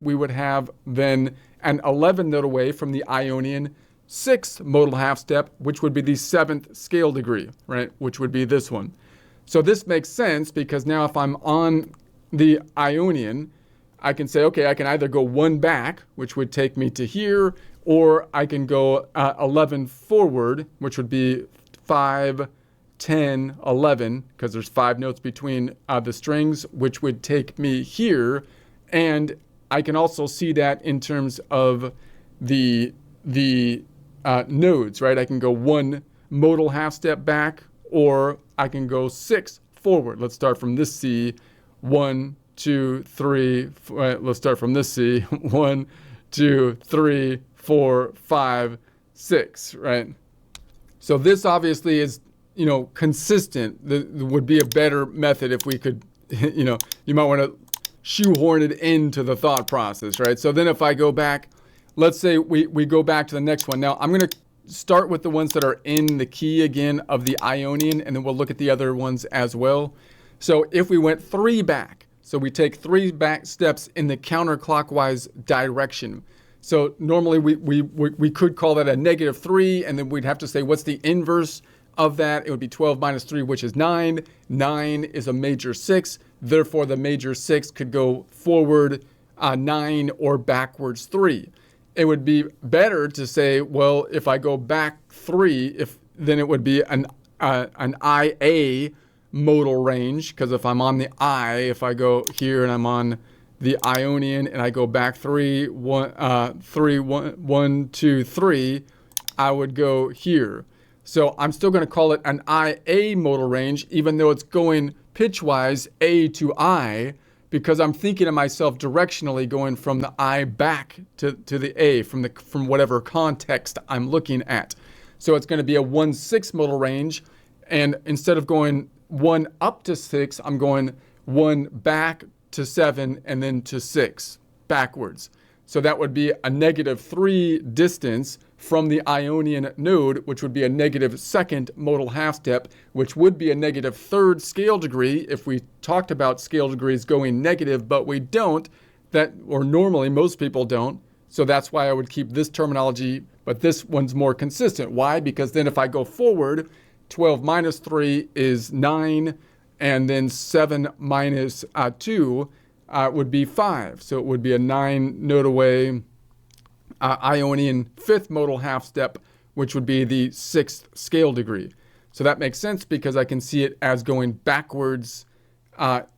we would have then an 11 note away from the Ionian sixth modal half step, which would be the seventh scale degree, right? Which would be this one. So this makes sense because now if I'm on the Ionian, I can say, okay, I can either go one back, which would take me to here, or I can go 11 forward, which would be 5, 10, 11, because there's 5 notes between the strings, which would take me here. And I can also see that in terms of the nodes, right? I can go 1 modal half step back, or I can go 6 forward. Let's start from this C. 1, 2, 3. Let's start from this C. 1, 2, 3, 4, 5, 6, right? So this obviously is, consistent. Would be a better method if we could, you might want to shoehorn it into the thought process, right? So then if I go back, let's say we go back to the next one. Now I'm going to start with the ones that are in the key again of the Ionian, and then we'll look at the other ones as well. So if we went 3 back, so we take 3 back steps in the counterclockwise direction. So normally we could call that a -3, and then we'd have to say what's the inverse of that. It would be 12 minus 3, which is 9. 9 is a major 6. Therefore, the major 6 could go forward 9 or backwards 3. It would be better to say, well, if I go back 3, then it would be an IA modal range, because if I'm on the I, if I go here and I'm on the Ionian and I go back 3, 1, 2, 3, I would go here. So I'm still going to call it an IA modal range, even though it's going pitchwise A to I, because I'm thinking of myself directionally going from the I back to the A from whatever context I'm looking at. So it's going to be a 1-6 modal range, and instead of going 1 up to 6, I'm going 1 back to 7 and then to 6 backwards. So that would be a -3 distance from the Ionian node, which would be a -2nd modal half step, which would be a -3rd scale degree if we talked about scale degrees going negative, but we don't, or normally most people don't. So that's why I would keep this terminology, but this one's more consistent. Why? Because then if I go forward, 12 minus 3 is 9, and then 7 minus 2 would be 5. So it would be a 9 note away Ionian 5th modal half step, which would be the 6th scale degree. So that makes sense because I can see it as going backwards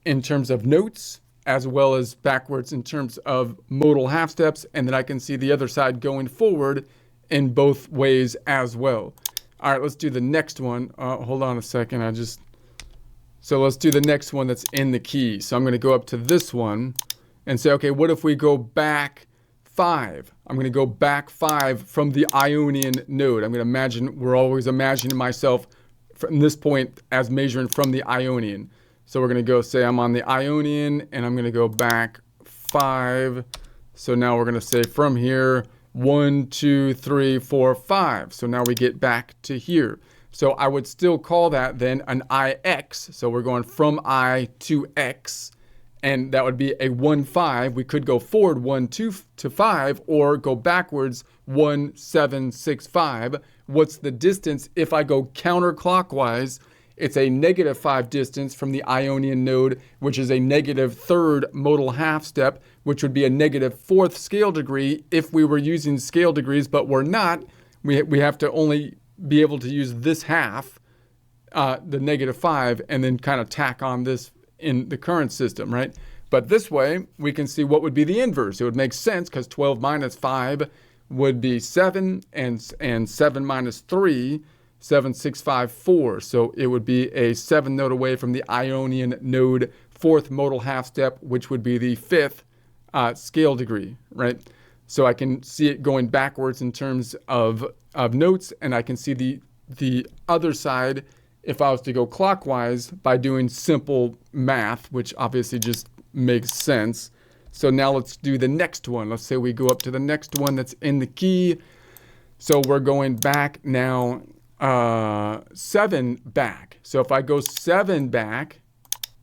in terms of notes, as well as backwards in terms of modal half steps, and then I can see the other side going forward in both ways as well. All right, let's do the next one. Hold on a second. So let's do the next one that's in the key. So I'm going to go up to this one and say, okay, what if we go back 5? I'm going to go back 5 from the Ionian node. I'm going to we're always imagining myself from this point as measuring from the Ionian. So we're going to go say I'm on the Ionian, and I'm going to go back 5. So now we're going to say from here, 1, 2, 3, 4, 5. So now we get back to here. So I would still call that then an IX. So we're going from I to X, and that would be a 1, 5. We could go forward 1, 2 to 5, or go backwards 1, 7, 6, 5. What's the distance if I go counterclockwise? It's a -5 distance from the Ionian node, which is a -3rd modal half step, which would be a -4th scale degree if we were using scale degrees, but we're not. We have to only be able to use this half, the -5, and then kind of tack on this in the current system, right? But this way, we can see what would be the inverse. It would make sense because 12 minus 5 would be 7, and 7 minus 3, 7, 6, 5, 4. So it would be a 7 note away from the Ionian node, 4th modal half step, which would be the 5th scale degree, right? So I can see it going backwards in terms of notes, and I can see the other side if I was to go clockwise by doing simple math, which obviously just makes sense. So now let's do the next one. Let's say we go up to the next one that's in the key. So we're going back now 7 back. So if I go 7 back,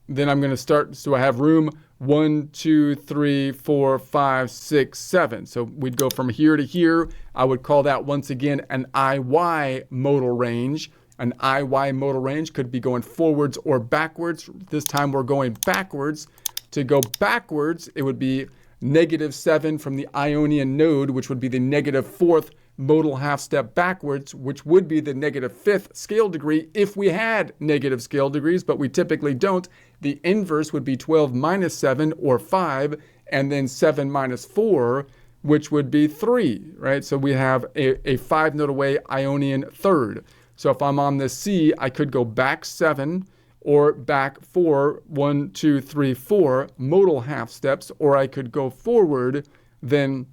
then I'm going to start. So I have room 1, 2, 3, 4, 5, 6, 7. So we'd go from here to here. I would call that once again an IY modal range. An IY modal range could be going forwards or backwards. This time we're going backwards. To go backwards, it would be -7 from the Ionian node, which would be the -4th modal half step backwards, which would be the -5th scale degree if we had negative scale degrees, but we typically don't. The inverse would be 12 minus 7, or 5, and then 7 minus 4, which would be 3, right? So we have a 5 node away Ionian third. So if I'm on this C, I could go back 7 or back 4, 1, 2, 3, 4 modal half steps, or I could go forward, then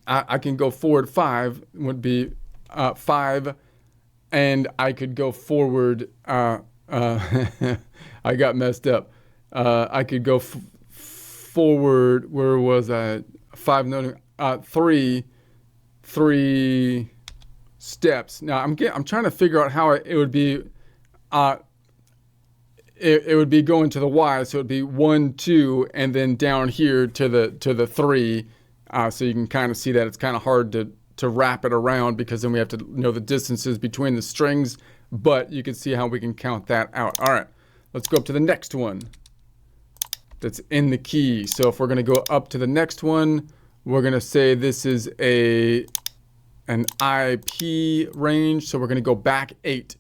I can go forward 5, would be 5, and I could go forward, I got messed up. I could go forward, where was I? 5, no, 3 steps. Now I'm trying to figure out how it would be. It would be going to the Y, so it would be 1, 2, and then down here to the 3. So you can kind of see that it's kind of hard to wrap it around, because then we have to know the distances between the strings. But you can see how we can count that out. All right, let's go up to the next one that's in the key. So if we're going to go up to the next one, we're going to say this is an IP range. So we're going to go back 8.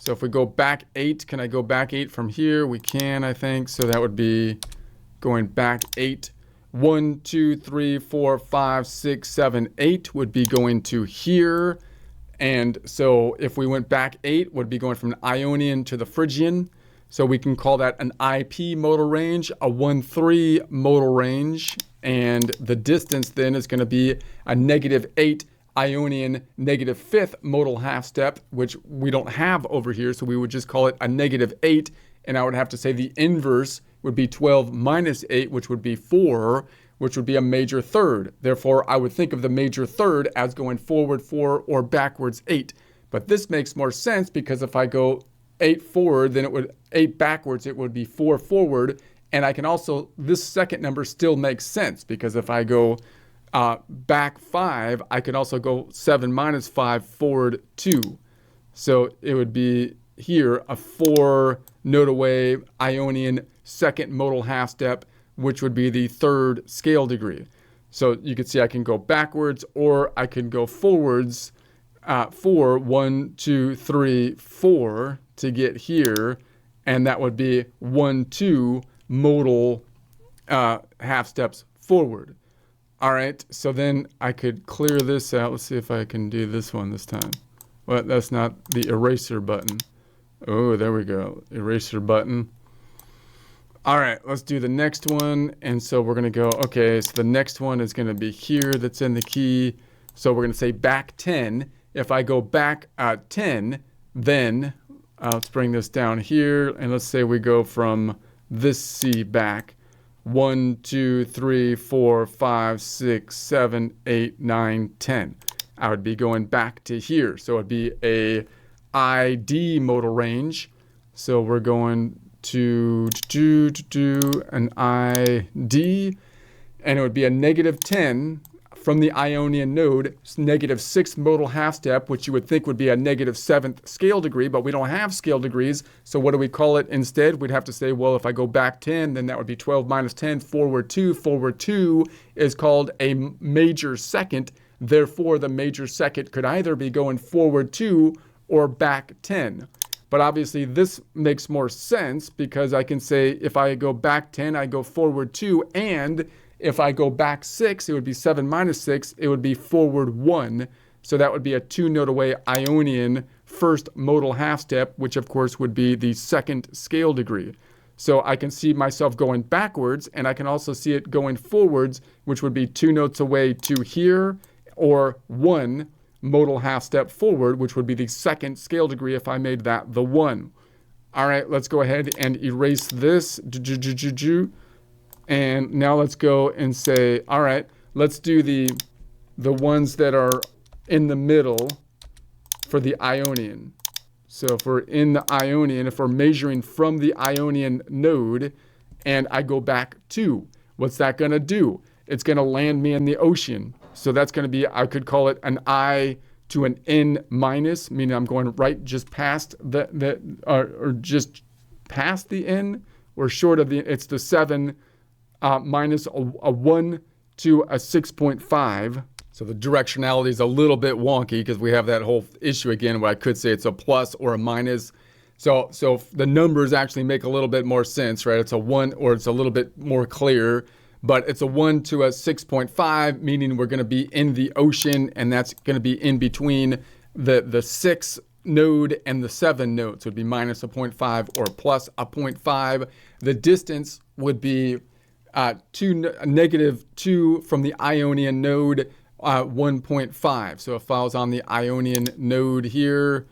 So if we go back 8, can I go back 8 from here? We can, I think. So that would be going back 8. 1, 2, 3, 4, 5, 6, 7, 8 would be going to here. And so if we went back 8, would be going from an Ionian to the Phrygian. So we can call that an IP modal range, a 1-3 modal range. And the distance then is going to be a -8 Ionian -5th modal half step, which we don't have over here. So we would just call it a -8. And I would have to say the inverse would be 12 minus 8, which would be 4, which would be a major third. Therefore, I would think of the major third as going forward 4 or backwards 8. But this makes more sense, because if I go 8 forward, then it would 8 backwards, it would be 4 forward. And I can also, this second number still makes sense, because if I go back 5, I can also go 7 minus 5 forward 2. So it would be here a 4 node away Ionian second modal half step, which would be the third scale degree. So you can see I can go backwards, or I can go forwards 4, 1, 2, 3, 4 to get here. And that would be 1, 2 modal half steps forward. All right, so then I could clear this out. Let's see if I can do this one this time. Well, that's not the eraser button. Oh, there we go. Eraser button. All right, let's do the next one. And so we're going to go, okay, so the next one is going to be here, that's in the key. So we're going to say back 10. If I go back 10, then let's bring this down here. And let's say we go from this C back. 1, 2, 3, 4, 5, 6, 7, 8, 9, 10. I would be going back to here. So it'd be a ID modal range. So we're going to do an ID, and it would be a -10 from the Ionian node, -6 modal half step, which you would think would be a -7th scale degree, but we don't have scale degrees. So what do we call it instead? We'd have to say, well, if I go back 10, then that would be 12 minus 10, forward 2. Forward 2 is called a major second. Therefore, the major second could either be going forward 2 or back 10. But obviously this makes more sense, because I can say if I go back 10, I go forward 2, and if I go back 6, it would be 7 minus 6, it would be forward 1. So that would be a 2 node away Ionian first modal half step, which of course would be the second scale degree. So I can see myself going backwards, and I can also see it going forwards, which would be 2 notes away to here, or 1 modal half step forward, which would be the second scale degree if I made that the 1. All right, let's go ahead and erase this. And now let's go and say, all right, let's do the ones that are in the middle for the Ionian. So if we're in the Ionian, if we're measuring from the Ionian node, and I go back 2. What's that going to do? It's going to land me in the ocean. So that's going to be, I could call it an I to an N minus, meaning I'm going right just past or just past the N, or short of the, it's the 7 minus a 1 to a 6.5. So the directionality is a little bit wonky because we have that whole issue again where I could say it's a plus or a minus. So the numbers actually make a little bit more sense, right? It's a 1, or it's a little bit more clear, but it's a 1 to a 6.5, meaning we're going to be in the ocean, and that's going to be in between the 6 node and the 7 node. So it'd be minus a 0.5 or plus a 0.5. The distance would be negative 2 from the Ionian node, 1.5. So if I was on the Ionian node here,